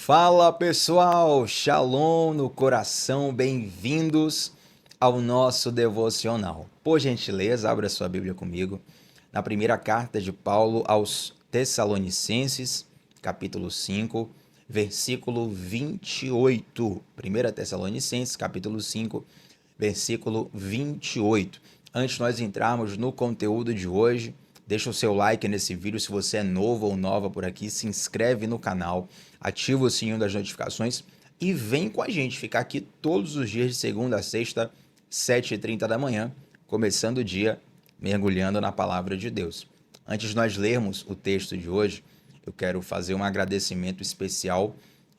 Fala pessoal, Shalom no coração, bem-vindos ao nosso devocional. Por gentileza, abra sua Bíblia comigo na primeira carta de Paulo aos Tessalonicenses, capítulo 5, versículo 28. 1 Tessalonicenses, capítulo 5, versículo 28. Antes de nós entrarmos no conteúdo de hoje, deixa o seu like nesse vídeo. Se você é novo ou nova por aqui, se inscreve no canal, ativa o sininho das notificações e vem com a gente ficar aqui todos os dias de segunda a sexta, 7h30 da manhã, começando o dia mergulhando na palavra de Deus. Antes de nós lermos o texto de hoje, eu quero fazer um agradecimento especial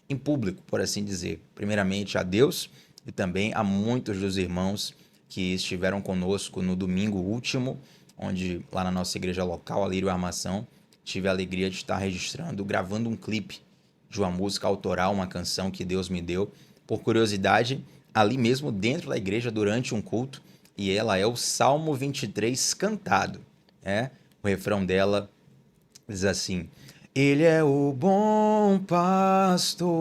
em público, por assim dizer. Primeiramente a Deus e também a muitos dos irmãos que estiveram conosco no domingo último, onde lá na nossa igreja local, a Lírio Armação, tive a alegria de estar registrando, gravando um clipe de uma música autoral, uma canção que Deus me deu, por curiosidade, ali mesmo dentro da igreja durante um culto, e ela é o Salmo 23 cantado, né? O refrão dela diz assim: Ele é o bom pastor,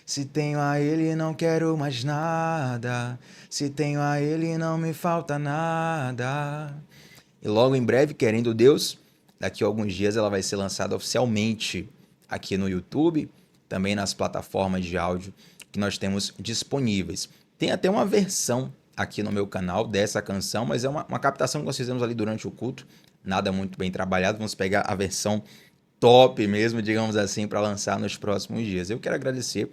se tenho a Ele não quero mais nada, se tenho a Ele não me falta nada. E logo em breve, querendo Deus, daqui a alguns dias ela vai ser lançada oficialmente aqui no YouTube, também nas plataformas de áudio que nós temos disponíveis. Tem até uma versão aqui no meu canal dessa canção, mas é uma captação que nós fizemos ali durante o culto, nada muito bem trabalhado. Vamos pegar a versão top mesmo, digamos assim, para lançar nos próximos dias. Eu quero agradecer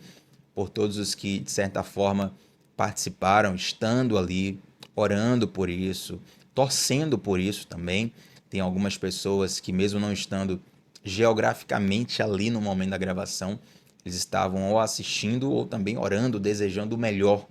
por todos os que, de certa forma, participaram, estando ali, orando por isso, torcendo por isso também. Tem algumas pessoas que, mesmo não estando geograficamente ali no momento da gravação, eles estavam ou assistindo ou também orando, desejando o melhor,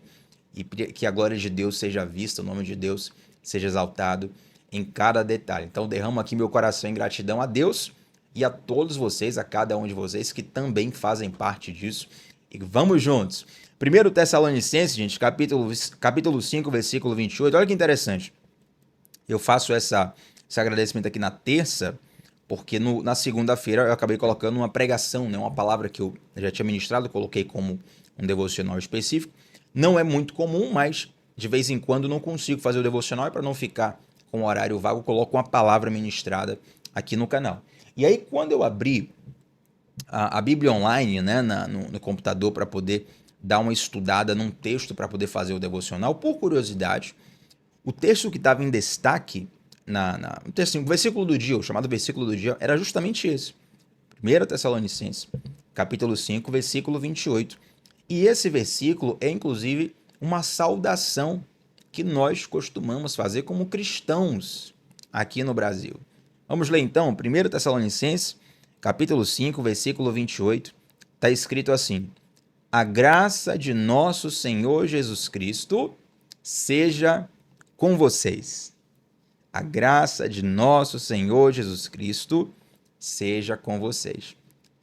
e que a glória de Deus seja vista, o nome de Deus seja exaltado em cada detalhe. Então derramo aqui meu coração em gratidão a Deus e a todos vocês, a cada um de vocês que também fazem parte disso. E vamos juntos. 1 Tessalonicenses, gente, capítulo 5, versículo 28. Olha que interessante. Eu faço esse agradecimento aqui na terça, porque na segunda-feira eu acabei colocando uma pregação, né? Uma palavra que eu já tinha ministrado, coloquei como um devocional específico. Não é muito comum, mas de vez em quando não consigo fazer o devocional, e para não ficar com o horário vago, eu coloco uma palavra ministrada aqui no canal. E aí, quando eu abri a Bíblia online, né, no computador, para poder dar uma estudada num texto para poder fazer o devocional, por curiosidade, o texto que estava em destaque no texto, o versículo do dia, o chamado versículo do dia, era justamente esse. 1 Tessalonicenses, capítulo 5, versículo 28. E esse versículo é, inclusive, uma saudação que nós costumamos fazer como cristãos aqui no Brasil. Vamos ler então, 1 Tessalonicenses, capítulo 5, versículo 28. Está escrito assim: A graça de nosso Senhor Jesus Cristo seja com vocês. A graça de nosso Senhor Jesus Cristo seja com vocês.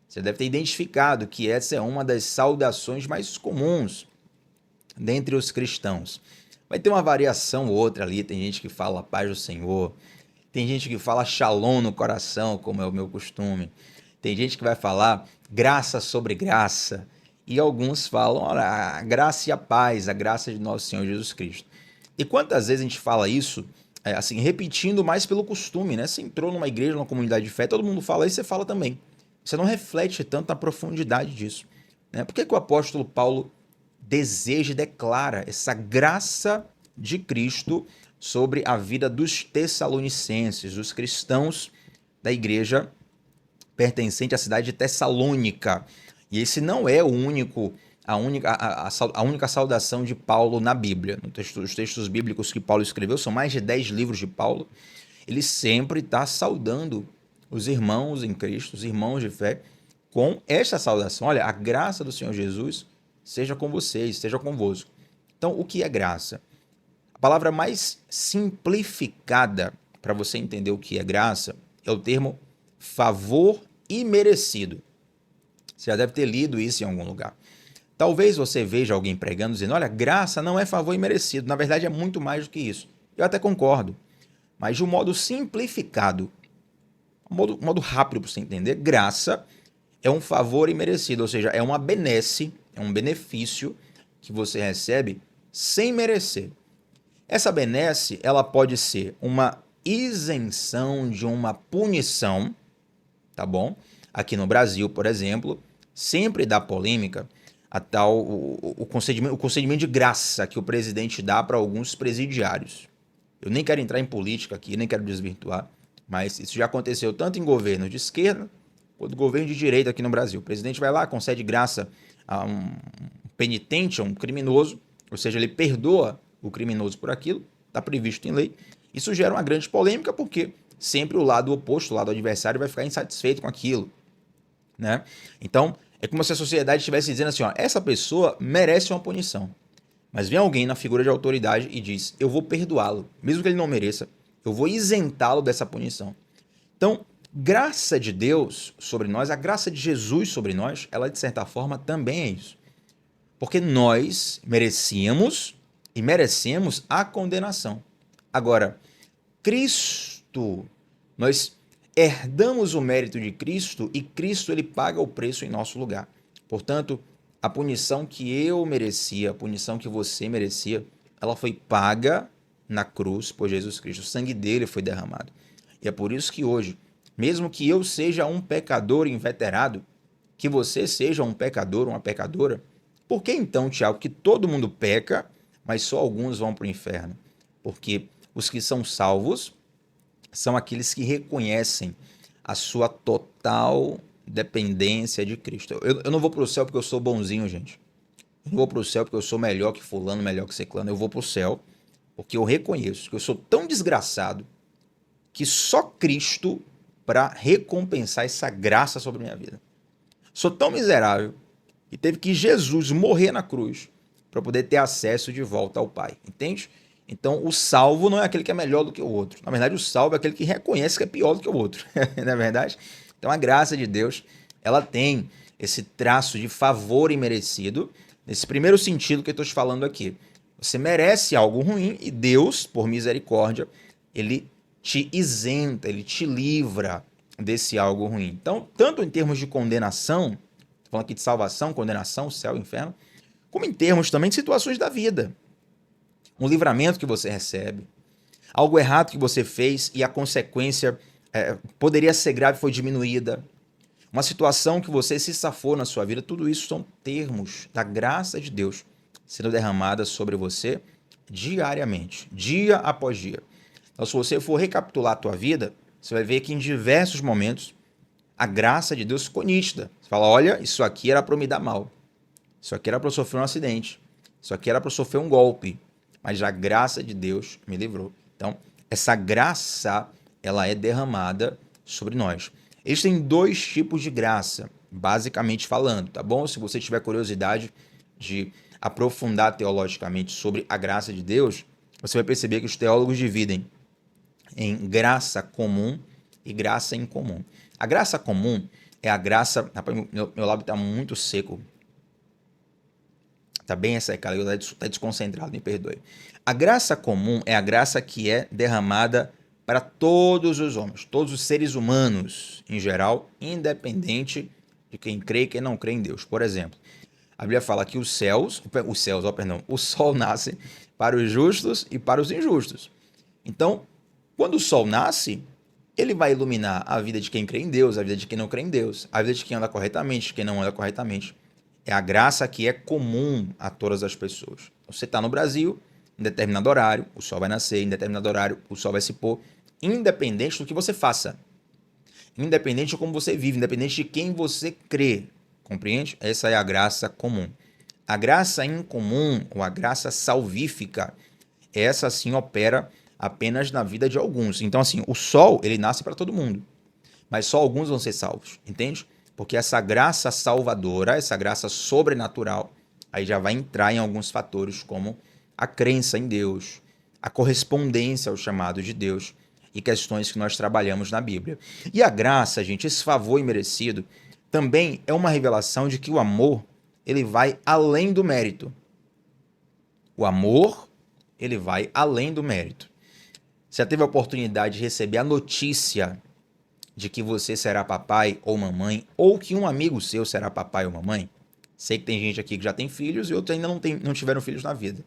Você deve ter identificado que essa é uma das saudações mais comuns dentre os cristãos. Vai ter uma variação ou outra ali, tem gente que fala paz do Senhor, tem gente que fala shalom no coração, como é o meu costume, tem gente que vai falar graça sobre graça, e alguns falam a graça e a paz, a graça de nosso Senhor Jesus Cristo. E quantas vezes a gente fala isso, assim, repetindo mais pelo costume, né? Você entrou numa igreja, numa comunidade de fé, todo mundo fala isso, você fala também. Você não reflete tanto na profundidade disso, né? Por que o apóstolo Paulo deseja e declara essa graça de Cristo sobre a vida dos tessalonicenses, dos cristãos da igreja pertencente à cidade de Tessalônica? E esse não é a única saudação de Paulo na Bíblia. Os textos bíblicos que Paulo escreveu, são mais de 10 livros de Paulo, ele sempre está saudando os irmãos em Cristo, os irmãos de fé, com esta saudação. Olha, a graça do Senhor Jesus seja com vocês, seja convosco. Então, o que é graça? A palavra mais simplificada para você entender o que é graça é o termo favor imerecido. Você já deve ter lido isso em algum lugar. Talvez você veja alguém pregando dizendo: olha, graça não é favor imerecido. Na verdade, é muito mais do que isso. Eu até concordo. Mas de um modo simplificado, um modo rápido para você entender, graça é um favor imerecido, ou seja, é uma benesse, é um benefício que você recebe sem merecer. Essa benesse, ela pode ser uma isenção de uma punição, tá bom? Aqui no Brasil, por exemplo, sempre dá polêmica a tal o concedimento de graça que o presidente dá para alguns presidiários. Eu nem quero entrar em política aqui, nem quero desvirtuar, mas isso já aconteceu tanto em governos de esquerda quanto governo de direita aqui no Brasil. O presidente vai lá, concede graça a um penitente, a um criminoso, ou seja, ele perdoa o criminoso por aquilo, está previsto em lei. Isso gera uma grande polêmica porque sempre o lado oposto, o lado adversário, vai ficar insatisfeito com aquilo, né? Então, é como se a sociedade estivesse dizendo assim, ó, essa pessoa merece uma punição. Mas vem alguém na figura de autoridade e diz, eu vou perdoá-lo, mesmo que ele não mereça, eu vou isentá-lo dessa punição. Então, graça de Deus sobre nós, a graça de Jesus sobre nós, ela de certa forma também é isso. Porque nós merecíamos e merecemos a condenação. Agora, Cristo, nós herdamos o mérito de Cristo e Cristo ele paga o preço em nosso lugar. Portanto, a punição que eu merecia, a punição que você merecia, ela foi paga na cruz por Jesus Cristo. O sangue dele foi derramado. E é por isso que hoje, mesmo que eu seja um pecador inveterado, que você seja um pecador, uma pecadora, por que então, Tiago, que todo mundo peca, mas só alguns vão para o inferno? Porque os que são salvos são aqueles que reconhecem a sua total dependência de Cristo. Eu não vou para o céu porque eu sou bonzinho, gente. Eu não vou para o céu porque eu sou melhor que fulano, melhor que ciclano. Eu vou para o céu porque eu reconheço que eu sou tão desgraçado que só Cristo para recompensar essa graça sobre a minha vida. Sou tão miserável que teve que Jesus morrer na cruz para poder ter acesso de volta ao Pai. Entende? Então, o salvo não é aquele que é melhor do que o outro. Na verdade, o salvo é aquele que reconhece que é pior do que o outro. Não é verdade? Então, a graça de Deus, ela tem esse traço de favor imerecido, nesse primeiro sentido que eu estou te falando aqui. Você merece algo ruim e Deus, por misericórdia, ele te isenta, ele te livra desse algo ruim. Então, tanto em termos de condenação, estou falando aqui de salvação, condenação, céu, inferno, como em termos também de situações da vida. Um livramento que você recebe, algo errado que você fez e a consequência poderia ser grave e foi diminuída, uma situação que você se safou na sua vida, tudo isso são termos da graça de Deus sendo derramada sobre você diariamente, dia após dia. Então, se você for recapitular a tua vida, você vai ver que em diversos momentos a graça de Deus ficou nítida. Você fala, olha, isso aqui era para eu me dar mal, isso aqui era para eu sofrer um acidente, isso aqui era para eu sofrer um golpe, mas a graça de Deus me livrou. Então, essa graça, ela é derramada sobre nós. Existem dois tipos de graça, basicamente falando, tá bom? Se você tiver curiosidade de aprofundar teologicamente sobre a graça de Deus, você vai perceber que os teólogos dividem em graça comum e graça incomum. A graça comum é a graça... Rapaz, meu lábio está muito seco. Está bem ressecado, está desconcentrado, me perdoe. A graça comum é a graça que é derramada para todos os homens, todos os seres humanos em geral, independente de quem crê e quem não crê em Deus. Por exemplo, a Bíblia fala que o sol nasce para os justos e para os injustos. Então, quando o sol nasce, ele vai iluminar a vida de quem crê em Deus, a vida de quem não crê em Deus, a vida de quem anda corretamente, de quem não anda corretamente. É a graça que é comum a todas as pessoas. Você está no Brasil, em determinado horário, o sol vai nascer, em determinado horário, o sol vai se pôr, independente do que você faça, independente de como você vive, independente de quem você crê, compreende? Essa é a graça comum. A graça incomum, ou a graça salvífica, essa sim opera apenas na vida de alguns. Então, assim, o sol, ele nasce para todo mundo, mas só alguns vão ser salvos, entende? Porque essa graça salvadora, essa graça sobrenatural, aí já vai entrar em alguns fatores como a crença em Deus, a correspondência ao chamado de Deus e questões que nós trabalhamos na Bíblia. E a graça, gente, esse favor imerecido, também é uma revelação de que o amor, ele vai além do mérito. O amor, ele vai além do mérito. Você já teve a oportunidade de receber a notícia de que você será papai ou mamãe, ou que um amigo seu será papai ou mamãe. Sei que tem gente aqui que já tem filhos e outros ainda não tiveram filhos na vida.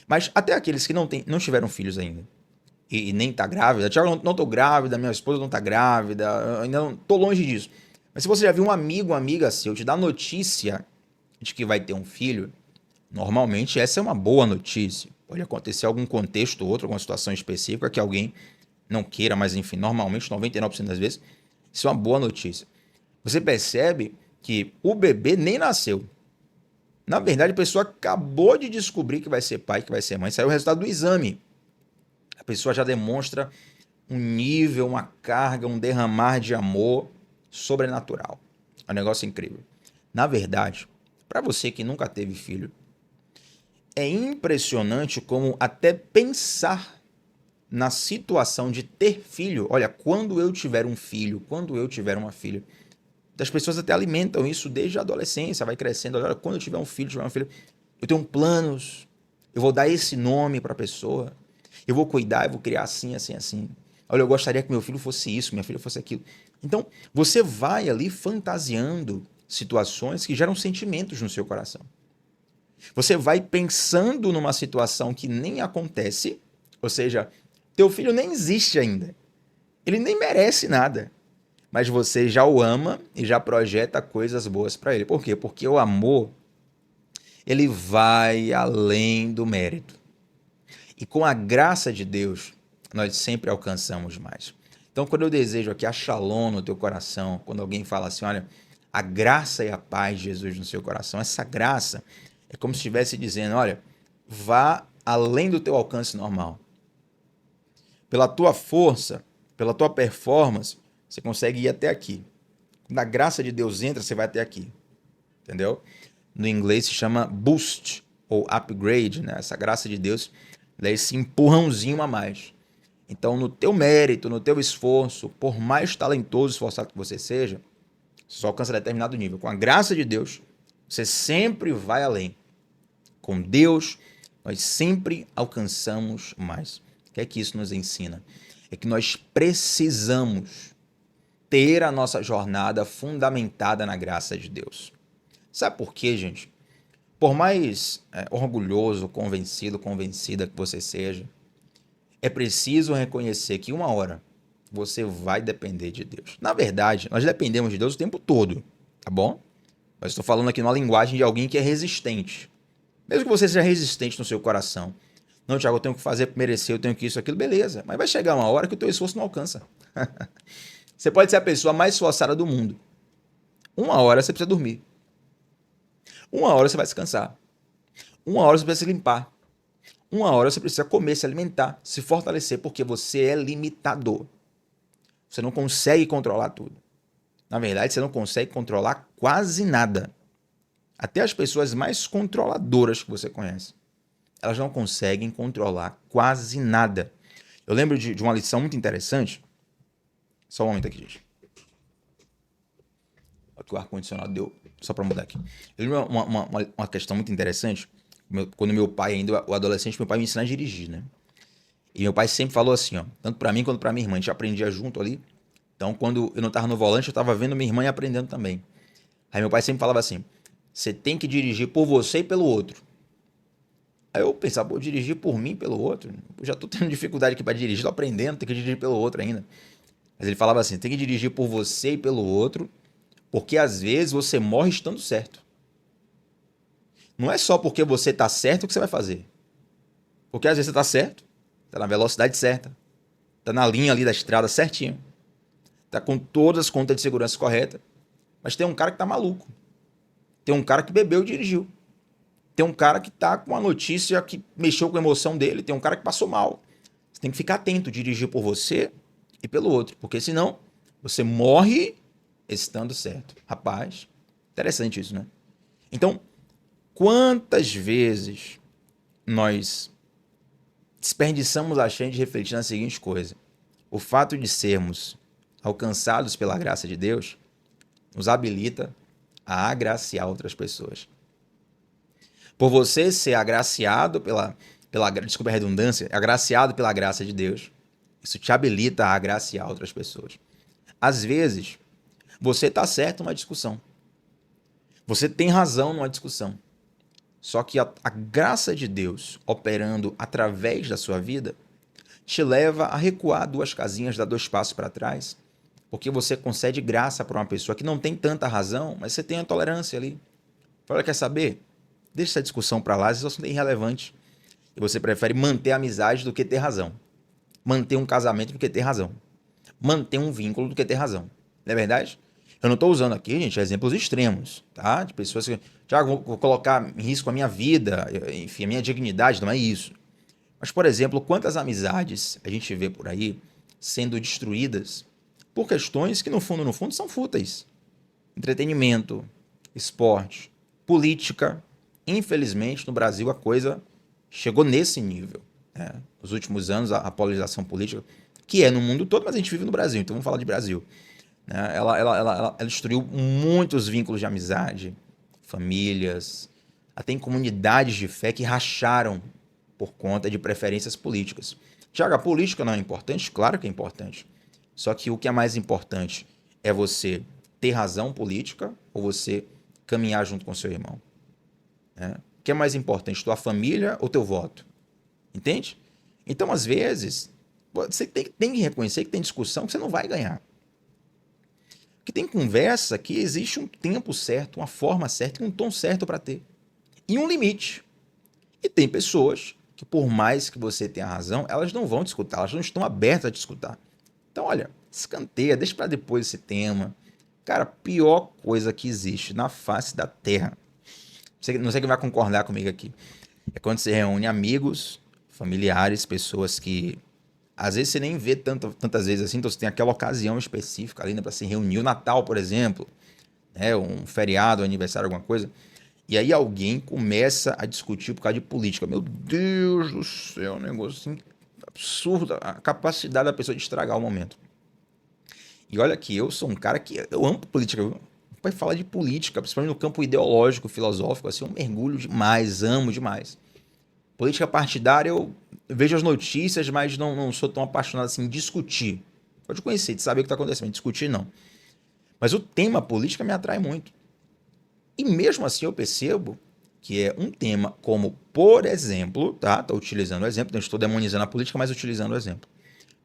Mas até aqueles que não tiveram filhos ainda e nem tá grávida, Tiago, não tô grávida, minha esposa não tá grávida, eu ainda não tô longe disso. Mas se você já viu um amigo, uma amiga seu te dar notícia de que vai ter um filho, normalmente essa é uma boa notícia. Pode acontecer algum contexto ou outro, alguma situação específica que alguém não queira, mas enfim, normalmente 99% das vezes, isso é uma boa notícia. Você percebe que o bebê nem nasceu. Na verdade, a pessoa acabou de descobrir que vai ser pai, que vai ser mãe, saiu o resultado do exame. A pessoa já demonstra um nível, uma carga, um derramar de amor sobrenatural. É um negócio incrível. Na verdade, para você que nunca teve filho, é impressionante como até pensar na situação de ter filho, olha, quando eu tiver um filho, quando eu tiver uma filha, as pessoas até alimentam isso desde a adolescência, vai crescendo, olha, quando eu tiver uma filha, eu tenho planos, eu vou dar esse nome para a pessoa, eu vou cuidar, eu vou criar assim, assim, assim. Olha, eu gostaria que meu filho fosse isso, minha filha fosse aquilo. Então, você vai ali fantasiando situações que geram sentimentos no seu coração. Você vai pensando numa situação que nem acontece, ou seja, teu filho nem existe ainda. Ele nem merece nada. Mas você já o ama e já projeta coisas boas para ele. Por quê? Porque o amor, ele vai além do mérito. E com a graça de Deus, nós sempre alcançamos mais. Então, quando eu desejo aqui a shalom no teu coração, quando alguém fala assim, olha, a graça e a paz de Jesus no seu coração, essa graça é como se estivesse dizendo, olha, vá além do teu alcance normal. Pela tua força, pela tua performance, você consegue ir até aqui. Quando a graça de Deus entra, você vai até aqui. Entendeu? No inglês se chama boost ou upgrade, né? Essa graça de Deus dá esse empurrãozinho a mais. Então, no teu mérito, no teu esforço, por mais talentoso e esforçado que você seja, você só alcança determinado nível. Com a graça de Deus, você sempre vai além. Com Deus, nós sempre alcançamos mais. O que é que isso nos ensina? É que nós precisamos ter a nossa jornada fundamentada na graça de Deus. Sabe por quê, gente? Por mais orgulhoso, convencido, convencida que você seja, é preciso reconhecer que uma hora você vai depender de Deus. Na verdade, nós dependemos de Deus o tempo todo, tá bom? Mas estou falando aqui numa linguagem de alguém que é resistente. Mesmo que você seja resistente no seu coração. Não, Thiago, eu tenho que fazer para merecer, eu tenho que isso, aquilo, beleza. Mas vai chegar uma hora que o teu esforço não alcança. Você pode ser a pessoa mais esforçada do mundo. Uma hora você precisa dormir. Uma hora você vai descansar. Uma hora você precisa se limpar. Uma hora você precisa comer, se alimentar, se fortalecer, porque você é limitador. Você não consegue controlar tudo. Na verdade, você não consegue controlar quase nada. Até as pessoas mais controladoras que você conhece, elas não conseguem controlar quase nada. Eu lembro de uma lição muito interessante. Só um momento aqui, gente. Olha que o ar-condicionado deu. Só para mudar aqui. Eu lembro uma questão muito interessante. Quando meu pai, ainda o adolescente, meu pai me ensinou a dirigir, né? E meu pai sempre falou assim, ó, tanto para mim quanto para minha irmã, a gente aprendia junto ali. Então, quando eu não tava no volante, eu tava vendo minha irmã e aprendendo também. Aí meu pai sempre falava assim: você tem que dirigir por você e pelo outro. Aí eu pensava, pô, dirigir por mim e pelo outro? Eu já tô tendo dificuldade aqui para dirigir, tô aprendendo, tem que dirigir pelo outro ainda. Mas ele falava assim: tem que dirigir por você e pelo outro, porque às vezes você morre estando certo. Não é só porque você tá certo que você vai fazer. Porque às vezes você tá certo, tá na velocidade certa, tá na linha ali da estrada certinho, tá com todas as contas de segurança corretas, mas tem um cara que tá maluco. Tem um cara que bebeu e dirigiu. Tem um cara que tá com uma notícia que mexeu com a emoção dele, tem um cara que passou mal. Você tem que ficar atento, dirigir por você e pelo outro, porque senão você morre estando certo. Rapaz, interessante isso, né? Então, quantas vezes nós desperdiçamos a chance de refletir na seguinte coisa: o fato de sermos alcançados pela graça de Deus nos habilita a agraciar outras pessoas. Por você ser agraciado desculpa a redundância, agraciado pela graça de Deus, isso te habilita a agraciar outras pessoas. Às vezes, você está certo numa discussão. Você tem razão numa discussão. Só que a graça de Deus operando através da sua vida te leva a recuar 2 casinhas, dar 2 passos para trás, porque você concede graça para uma pessoa que não tem tanta razão, mas você tem a tolerância ali. Fala, quer saber? Deixa essa discussão para lá, isso é irrelevante. E você prefere manter a amizade do que ter razão. Manter um casamento do que ter razão. Manter um vínculo do que ter razão. Não é verdade? Eu não estou usando aqui, gente, exemplos extremos, tá? De pessoas que, Tiago, vou colocar em risco a minha vida, enfim, a minha dignidade, não é isso. Mas, por exemplo, quantas amizades a gente vê por aí sendo destruídas por questões que, no fundo, são fúteis. Entretenimento, esporte, política. Infelizmente, no Brasil, a coisa chegou nesse nível. Né? Nos últimos anos, a polarização política, que é no mundo todo, mas a gente vive no Brasil, então vamos falar de Brasil. Né? Ela destruiu muitos vínculos de amizade, famílias, até em comunidades de fé que racharam por conta de preferências políticas. Tiago, a política não é importante? Claro que é importante. Só que o que é mais importante é você ter razão política ou você caminhar junto com seu irmão? Né? O que é mais importante, tua família ou teu voto? Entende? Então, às vezes, você tem que reconhecer que tem discussão que você não vai ganhar. Que tem conversa que existe um tempo certo, uma forma certa e um tom certo para ter. E um limite. E tem pessoas que, por mais que você tenha razão, elas não vão te escutar, elas não estão abertas a te escutar. Então, olha, escanteia, deixa para depois esse tema. Cara, a pior coisa que existe na face da Terra, não sei quem vai concordar comigo aqui, é quando você reúne amigos, familiares, pessoas que às vezes você nem vê tantas vezes assim, então você tem aquela ocasião específica ali, né, para se reunir, o Natal, por exemplo, né, um feriado, um aniversário, alguma coisa, e aí alguém começa a discutir por causa de política. Meu Deus do céu, um negócio assim absurdo, a capacidade da pessoa de estragar o momento. E olha que eu sou um cara que eu amo política, vai falar de política, principalmente no campo ideológico, filosófico, assim, eu mergulho demais, amo demais. Política partidária, eu vejo as notícias, mas não sou tão apaixonado assim em discutir. Pode conhecer, de saber o que está acontecendo, discutir não. Mas o tema política me atrai muito. E mesmo assim eu percebo que é um tema como, por exemplo, tá? Estou utilizando o exemplo, não estou demonizando a política, mas utilizando o exemplo.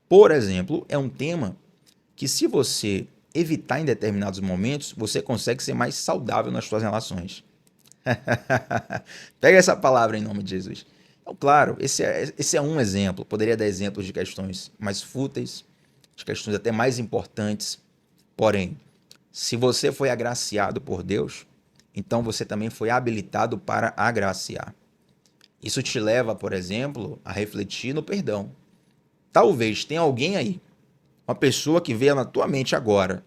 Por exemplo, é um tema que se você evitar em determinados momentos, você consegue ser mais saudável nas suas relações. Pega essa palavra em nome de Jesus. Então, claro, esse é um exemplo. Poderia dar exemplos de questões mais fúteis, de questões até mais importantes. Porém, se você foi agraciado por Deus, então você também foi habilitado para agraciar. Isso te leva, por exemplo, a refletir no perdão. Talvez tenha alguém aí, uma pessoa que veio na tua mente agora,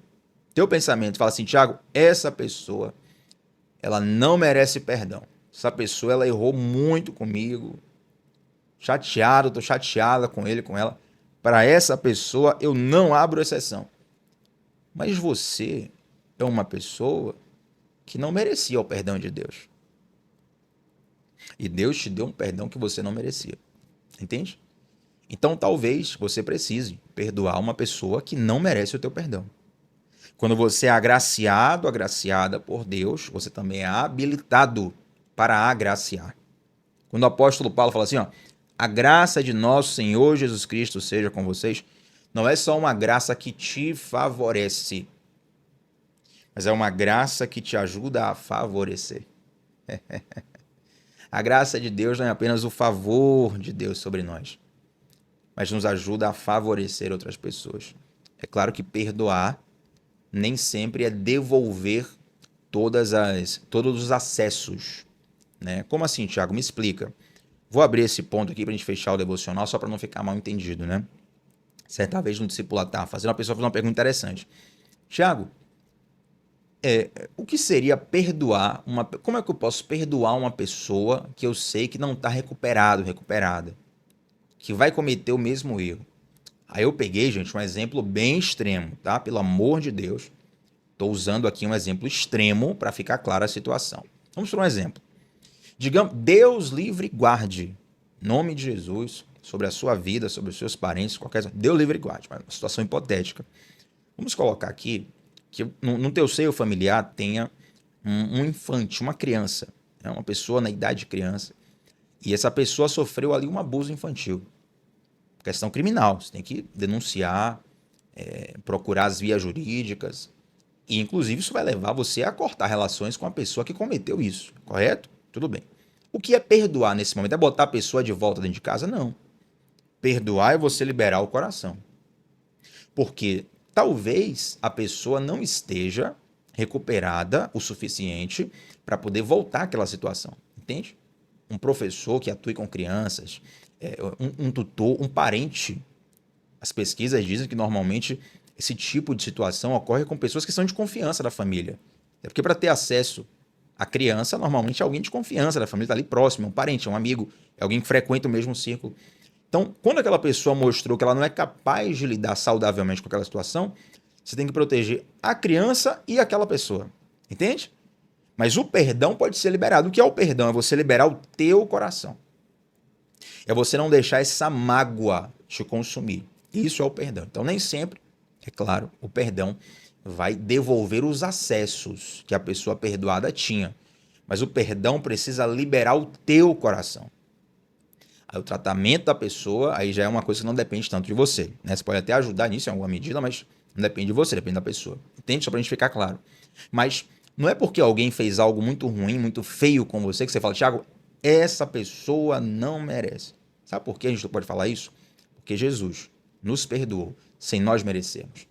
teu pensamento, fala assim, Tiago, essa pessoa, ela não merece perdão. Essa pessoa, ela errou muito comigo. Chateado, tô chateada com ele, com ela. Para essa pessoa, eu não abro exceção. Mas você é uma pessoa que não merecia o perdão de Deus. E Deus te deu um perdão que você não merecia. Entende? Então, talvez você precise perdoar uma pessoa que não merece o teu perdão. Quando você é agraciado, agraciada por Deus, você também é habilitado para agraciar. Quando o apóstolo Paulo fala assim, ó, a graça de nosso Senhor Jesus Cristo seja com vocês, não é só uma graça que te favorece, mas é uma graça que te ajuda a favorecer. A graça de Deus não é apenas o favor de Deus sobre nós, mas nos ajuda a favorecer outras pessoas. É claro que perdoar nem sempre é devolver todos os acessos. Né? Como assim, Tiago? Me explica. Vou abrir esse ponto aqui para a gente fechar o devocional, só para não ficar mal entendido, né? Certa vez no discipulado estava fazendo, uma pessoa fez uma pergunta interessante. Tiago, o que seria perdoar como é que eu posso perdoar uma pessoa que eu sei que não está recuperada, que vai cometer o mesmo erro? Aí eu peguei, gente, um exemplo bem extremo, tá? Pelo amor de Deus. Estou usando aqui um exemplo extremo para ficar clara a situação. Vamos para um exemplo. Digamos, Deus livre e guarde, em nome de Jesus, sobre a sua vida, sobre os seus parentes, qualquer coisa. Deus livre e guarde, uma situação hipotética. Vamos colocar aqui que no teu seio familiar tenha um infante, uma criança, né? Uma pessoa na idade de criança, e essa pessoa sofreu ali um abuso infantil. Questão criminal, você tem que denunciar, procurar as vias jurídicas, e inclusive isso vai levar você a cortar relações com a pessoa que cometeu isso, correto? Tudo bem. O que é perdoar nesse momento? É botar a pessoa de volta dentro de casa? Não. Perdoar é você liberar o coração. Porque talvez a pessoa não esteja recuperada o suficiente para poder voltar àquela situação, entende? Um professor que atue com crianças, um tutor, um parente. As pesquisas dizem que normalmente esse tipo de situação ocorre com pessoas que são de confiança da família. É porque para ter acesso à criança, normalmente é alguém de confiança da família, está ali próximo, é um parente, é um amigo, é alguém que frequenta o mesmo círculo. Então, quando aquela pessoa mostrou que ela não é capaz de lidar saudavelmente com aquela situação, você tem que proteger a criança e aquela pessoa. Entende? Mas o perdão pode ser liberado. O que é o perdão? É você liberar o teu coração. É você não deixar essa mágoa te consumir. Isso é o perdão. Então, nem sempre, é claro, o perdão vai devolver os acessos que a pessoa perdoada tinha. Mas o perdão precisa liberar o teu coração. Aí o tratamento da pessoa, aí já é uma coisa que não depende tanto de você, né? Você pode até ajudar nisso em alguma medida, mas não depende de você, depende da pessoa. Entende? Só pra gente ficar claro. Mas não é porque alguém fez algo muito ruim, muito feio com você, que você fala, Thiago, essa pessoa não merece. Sabe por que a gente pode falar isso? Porque Jesus nos perdoou sem nós merecermos.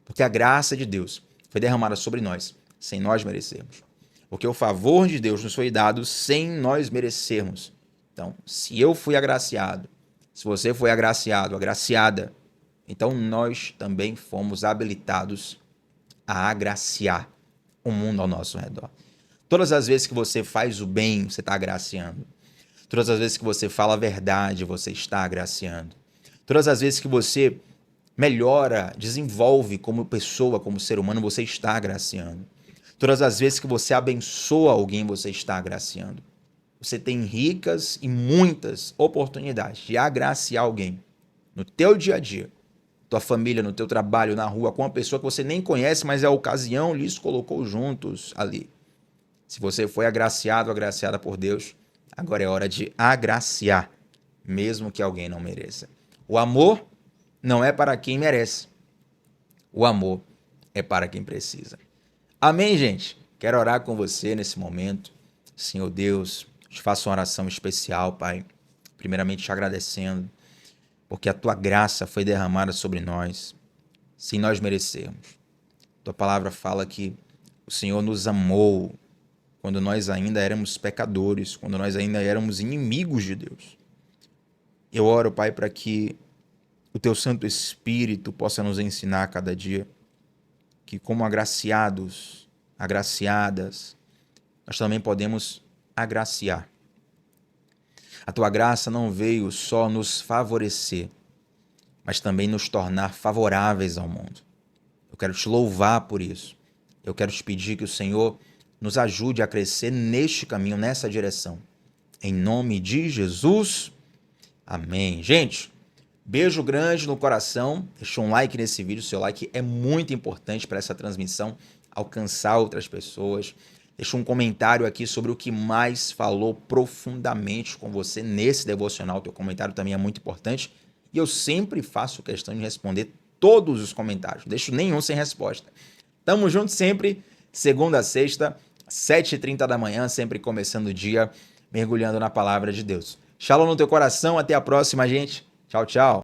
Porque a graça de Deus foi derramada sobre nós sem nós merecermos. Porque o favor de Deus nos foi dado sem nós merecermos. Então, se eu fui agraciado, se você foi agraciado, agraciada, então nós também fomos habilitados a agraciar o mundo ao nosso redor. Todas as vezes que você faz o bem, você está agraciando. Todas as vezes que você fala a verdade, você está agraciando. Todas as vezes que você melhora, desenvolve como pessoa, como ser humano, você está agraciando. Todas as vezes que você abençoa alguém, você está agraciando. Você tem ricas e muitas oportunidades de agraciar alguém no teu dia a dia, tua família, no teu trabalho, na rua, com uma pessoa que você nem conhece, mas a ocasião lhes colocou juntos ali. Se você foi agraciado, agraciada por Deus, agora é hora de agraciar, mesmo que alguém não mereça. O amor não é para quem merece. O amor é para quem precisa. Amém, gente? Quero orar com você nesse momento. Senhor Deus, te faço uma oração especial, Pai. Primeiramente te agradecendo, porque a tua graça foi derramada sobre nós, sem nós merecermos. Tua palavra fala que o Senhor nos amou quando nós ainda éramos pecadores, quando nós ainda éramos inimigos de Deus. Eu oro, Pai, para que o teu Santo Espírito possa nos ensinar a cada dia que, como agraciados, agraciadas, nós também podemos agraciar. A tua graça não veio só nos favorecer, mas também nos tornar favoráveis ao mundo. Eu quero te louvar por isso. Eu quero te pedir que o Senhor nos ajude a crescer neste caminho, nessa direção. Em nome de Jesus, amém. Gente, beijo grande no coração. Deixa um like nesse vídeo. Seu like é muito importante para essa transmissão alcançar outras pessoas. Deixa um comentário aqui sobre o que mais falou profundamente com você nesse devocional. Teu comentário também é muito importante. E eu sempre faço questão de responder todos os comentários. Não deixo nenhum sem resposta. Tamo junto sempre, segunda a sexta, 7h30 da manhã, sempre começando o dia, mergulhando na palavra de Deus. Shalom no teu coração, até a próxima, gente. Tchau, tchau.